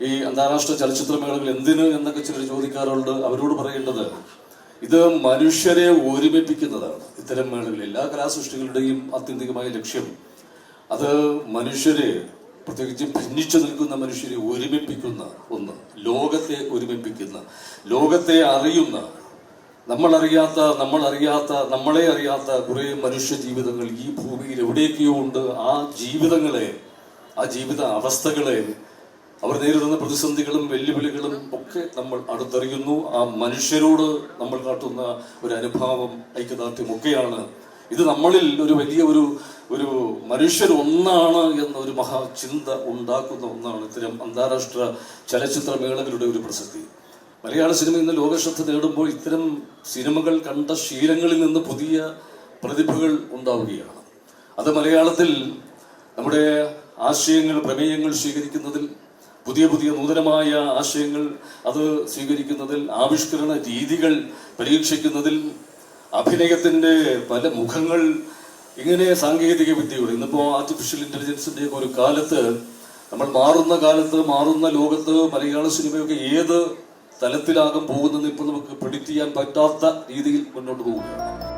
ഈ അന്താരാഷ്ട്ര ചലച്ചിത്രമേളകൾ എന്തിന് എന്നൊക്കെ ചിലർ ചോദിക്കാറുണ്ട്. അവരോട് പറയേണ്ടത്, ഇത് മനുഷ്യരെ ഒരുമിപ്പിക്കുന്നതാണ്. ഇത്തരം മേളകൾ എല്ലാ കലാസൃഷ്ടികളുടെയും ആത്യന്തികമായ ലക്ഷ്യം അത് മനുഷ്യരെ, പ്രത്യേകിച്ച് ഭിന്നിച്ചു നിൽക്കുന്ന മനുഷ്യരെ ഒരുമിപ്പിക്കുന്ന ഒന്ന്, ലോകത്തെ ഒരുമിപ്പിക്കുന്ന, ലോകത്തെ അറിയുന്ന, നമ്മളെ അറിയാത്ത കുറെ മനുഷ്യ ജീവിതങ്ങൾ ഈ ഭൂമിയിൽ എവിടെയൊക്കെയോ ഉണ്ട്. ആ ജീവിതങ്ങളെ, ആ ജീവിത അവസ്ഥകളെ, അവർ നേരിടുന്ന പ്രതിസന്ധികളും വെല്ലുവിളികളും ഒക്കെ നമ്മൾ അടുത്തറിയുന്നു. ആ മനുഷ്യരോട് നമ്മൾ കാട്ടുന്ന ഒരു അനുഭാവം, ഐക്യദാർഢ്യം ഒക്കെയാണ് ഇത് നമ്മളിൽ ഒരു വലിയ ഒരു മനുഷ്യർ ഒന്നാണ് എന്ന ഒരു മഹാചിന്ത ഉണ്ടാക്കുന്ന ഒന്നാണ് ഇത്തരം അന്താരാഷ്ട്ര ചലച്ചിത്രമേളകളുടെ ഒരു പ്രസക്തി. മലയാള സിനിമ ഇന്ന് ലോകശ്രദ്ധ നേടുമ്പോൾ ഇത്തരം സിനിമകൾ കണ്ട ശീലങ്ങളിൽ നിന്ന് പുതിയ പ്രതിഭകൾ ഉണ്ടാവുകയാണ്. അത് മലയാളത്തിൽ നമ്മുടെ ആശയങ്ങൾ, പ്രമേയങ്ങൾ സ്വീകരിക്കുന്നതിൽ, പുതിയ നൂതനമായ ആശയങ്ങൾ അത് സ്വീകരിക്കുന്നതിൽ, ആവിഷ്കരണ രീതികൾ പരീക്ഷിക്കുന്നതിൽ, അഭിനയത്തിന്റെ പല മുഖങ്ങൾ, ഇങ്ങനെ സാങ്കേതിക വിദ്യയുടെ, ഇന്നിപ്പോ ആർട്ടിഫിഷ്യൽ ഇന്റലിജൻസിന്റെ ഒരു കാലത്ത്, നമ്മൾ മാറുന്ന ലോകത്ത് മലയാള സിനിമയൊക്കെ ഏത് തലത്തിലാകും പോകുന്നത് ഇപ്പോൾ നമുക്ക് പ്രെഡിക്റ്റ് ചെയ്യാൻ പറ്റാത്ത രീതിയിൽ മുന്നോട്ട് പോവുകയാണ്.